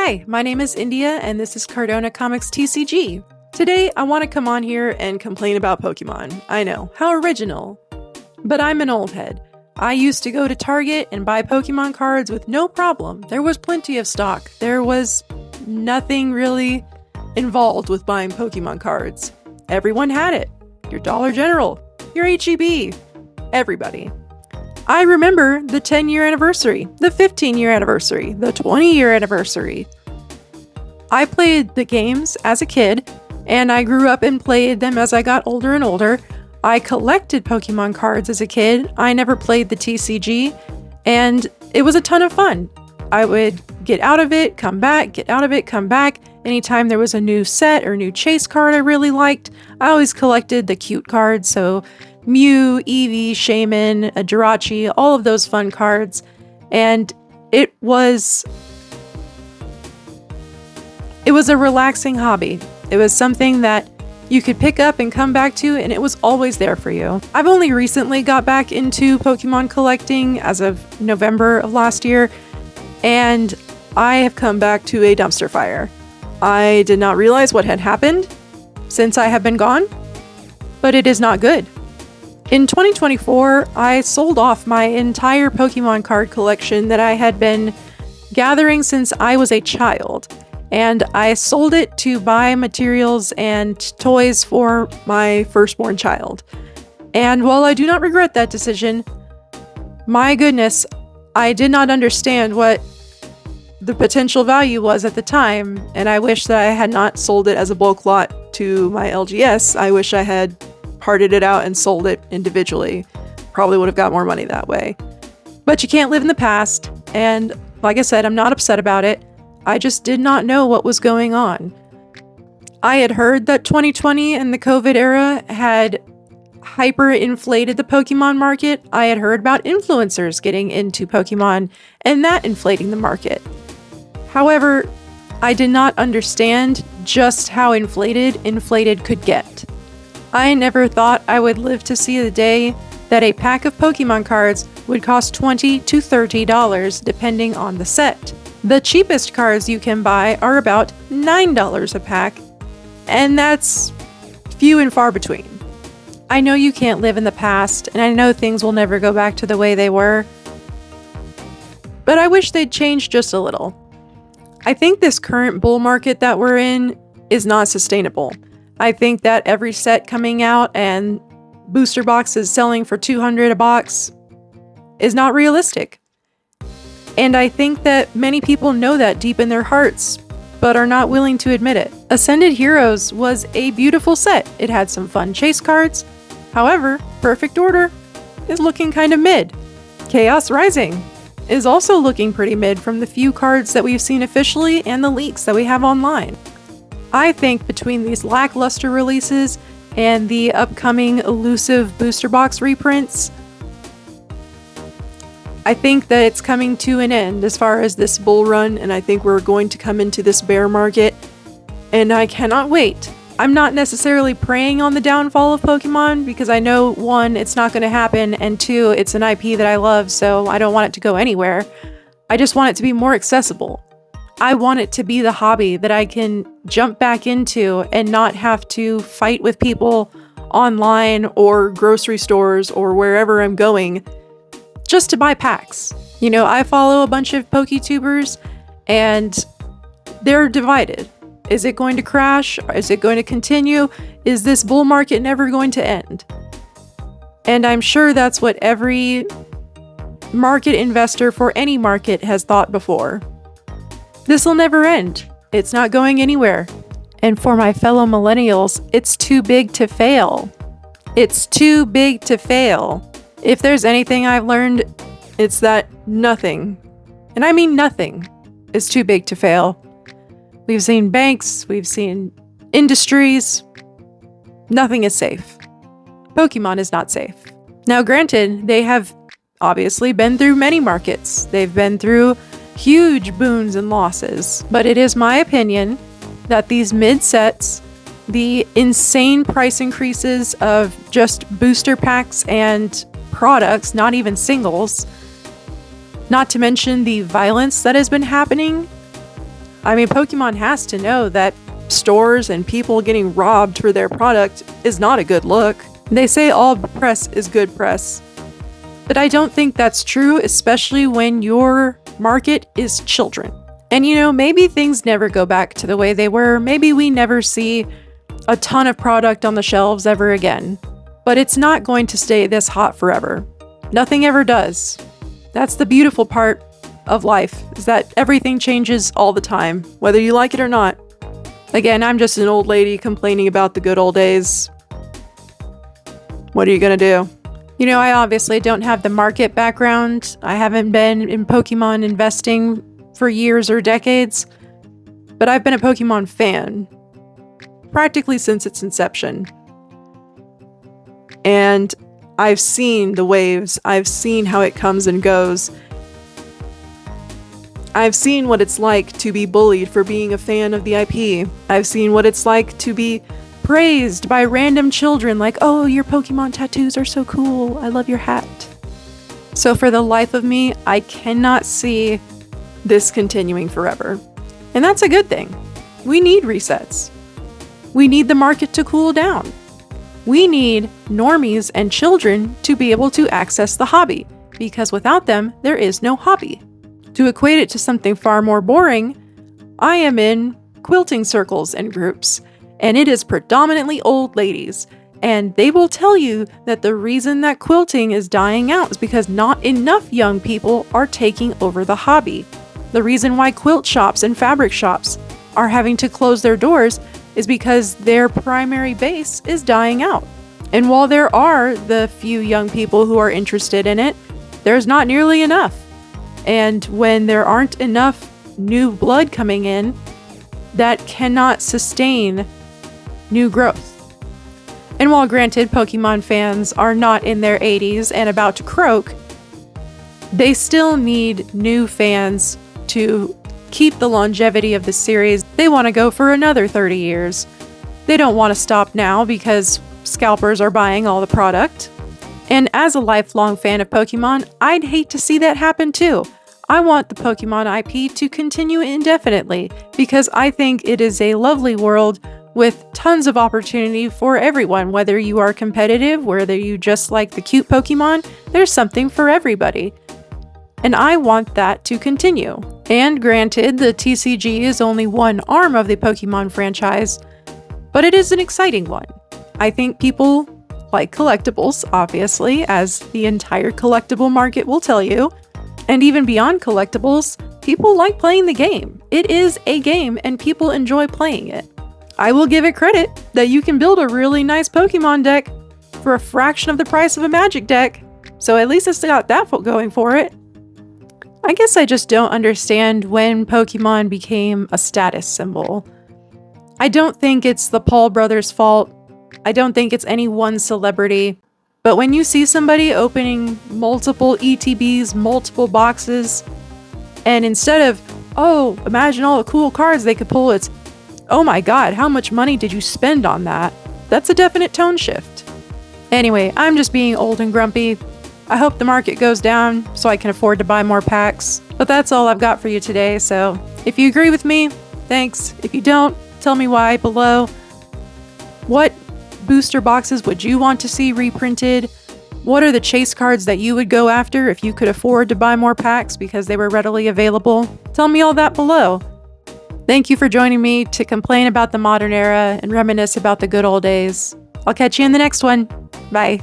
Hi, my name is India, and this is Cardona Comics TCG. Today, I want to come on here and complain about Pokemon. I know, how original. But I'm an old head. I used to go to Target and buy Pokemon cards with no problem. There was plenty of stock. There was nothing really involved with buying Pokemon cards. Everyone had it. Your Dollar General, your H-E-B, everybody. I remember the 10-year anniversary, the 15-year anniversary, the 20-year anniversary. I played the games as a kid, and I grew up and played them as I got older and older. I collected Pokemon cards as a kid. I never played the TCG, and it was a ton of fun. I would get out of it, come back, get out of it, come back. Anytime there was a new set or new chase card I really liked, I always collected the cute cards, so Mew, Eevee, Shaman, a Jirachi, all of those fun cards. And it was a relaxing hobby. It was something that you could pick up and come back to, and it was always there for you. I've only recently got back into Pokemon collecting as of November of last year, and I have come back to a dumpster fire. I did not realize what had happened since I have been gone, but it is not good. In 2024, I sold off my entire Pokemon card collection that I had been gathering since I was a child, and I sold it to buy materials and toys for my firstborn child. And while I do not regret that decision, my goodness, I did not understand what the potential value was at the time, and I wish that I had not sold it as a bulk lot to my LGS. I wish I had parted it out and sold it individually. Probably would have got more money that way. But you can't live in the past, and like I said, I'm not upset about it. I just did not know what was going on. I had heard that 2020 and the COVID era had hyper-inflated the Pokemon market. I had heard about influencers getting into Pokemon and that inflating the market. However, I did not understand just how inflated could get. I never thought I would live to see the day that a pack of Pokemon cards would cost $20 to $30 depending on the set. The cheapest cards you can buy are about $9 a pack, and that's few and far between. I know you can't live in the past, and I know things will never go back to the way they were, but I wish they'd change just a little. I think this current bull market that we're in is not sustainable. I think that every set coming out and booster boxes selling for $200 a box is not realistic. And I think that many people know that deep in their hearts, but are not willing to admit it. Ascended Heroes was a beautiful set. It had some fun chase cards. However, Perfect Order is looking kind of mid. Chaos Rising is also looking pretty mid from the few cards that we've seen officially and the leaks that we have online. I think between these lackluster releases and the upcoming elusive booster box reprints, I think that it's coming to an end as far as this bull run, and I think we're going to come into this bear market, and I cannot wait. I'm not necessarily preying on the downfall of Pokemon because I know, one, it's not going to happen, and two, it's an IP that I love, so I don't want it to go anywhere. I just want it to be more accessible. I want it to be the hobby that I can jump back into and not have to fight with people online or grocery stores or wherever I'm going just to buy packs. You know, I follow a bunch of PokeTubers and they're divided. Is it going to crash? Is it going to continue? Is this bull market never going to end? And I'm sure that's what every market investor for any market has thought before. This will never end. It's not going anywhere. And for my fellow millennials, it's too big to fail. It's too big to fail. If there's anything I've learned, it's that nothing, and I mean nothing, is too big to fail. We've seen banks, we've seen industries. Nothing is safe. Pokemon is not safe. Now, granted, they have obviously been through many markets. They've been through huge boons and losses, but it is my opinion that these mid-sets, the insane price increases of just booster packs and products, not even singles, not to mention the violence that has been happening, I mean, Pokemon has to know that stores and people getting robbed for their product is not a good look. They say all press is good press. But I don't think that's true, especially when your market is children. And maybe things never go back to the way they were. Maybe we never see a ton of product on the shelves ever again. But it's not going to stay this hot forever. Nothing ever does. That's the beautiful part of life, is that everything changes all the time, whether you like it or not. Again, I'm just an old lady complaining about the good old days. What are you gonna do? I obviously don't have the market background. I haven't been in Pokemon investing for years or decades, but I've been a Pokemon fan practically since its inception. And I've seen the waves. I've seen how it comes and goes. I've seen what it's like to be bullied for being a fan of the IP. I've seen what it's like to be praised by random children like, oh, your Pokemon tattoos are so cool. I love your hat. So for the life of me, I cannot see this continuing forever. And that's a good thing. We need resets. We need the market to cool down. We need normies and children to be able to access the hobby, because without them, there is no hobby. To equate it to something far more boring, I am in quilting circles and groups, and it is predominantly old ladies, and they will tell you that the reason that quilting is dying out is because not enough young people are taking over the hobby. The reason why quilt shops and fabric shops are having to close their doors is because their primary base is dying out. And while there are the few young people who are interested in it, there's not nearly enough. And when there aren't enough new blood coming in, that cannot sustain new growth. And while granted, Pokemon fans are not in their 80s and about to croak, they still need new fans to keep the longevity of the series. They want to go for another 30 years. They don't want to stop now because scalpers are buying all the product. And as a lifelong fan of Pokemon, I'd hate to see that happen too. I want the Pokemon IP to continue indefinitely because I think it is a lovely world with tons of opportunity for everyone. Whether you are competitive, whether you just like the cute Pokemon, there's something for everybody. And I want that to continue. And granted, the TCG is only one arm of the Pokemon franchise, but it is an exciting one. I think people like collectibles, obviously, as the entire collectible market will tell you. And even beyond collectibles, people like playing the game. It is a game and people enjoy playing it. I will give it credit that you can build a really nice Pokemon deck for a fraction of the price of a Magic deck. So at least it's got that going for it. I guess I just don't understand when Pokemon became a status symbol. I don't think it's the Paul brothers' fault. I don't think it's any one celebrity. But when you see somebody opening multiple ETBs, multiple boxes, and instead of, oh, imagine all the cool cards they could pull, it's, oh my god, how much money did you spend on that? That's a definite tone shift. Anyway, I'm just being old and grumpy. I hope the market goes down so I can afford to buy more packs. But that's all I've got for you today, so if you agree with me, thanks. If you don't, tell me why below. What booster boxes would you want to see reprinted? What are the chase cards that you would go after if you could afford to buy more packs because they were readily available? Tell me all that below. Thank you for joining me to complain about the modern era and reminisce about the good old days. I'll catch you in the next one. Bye.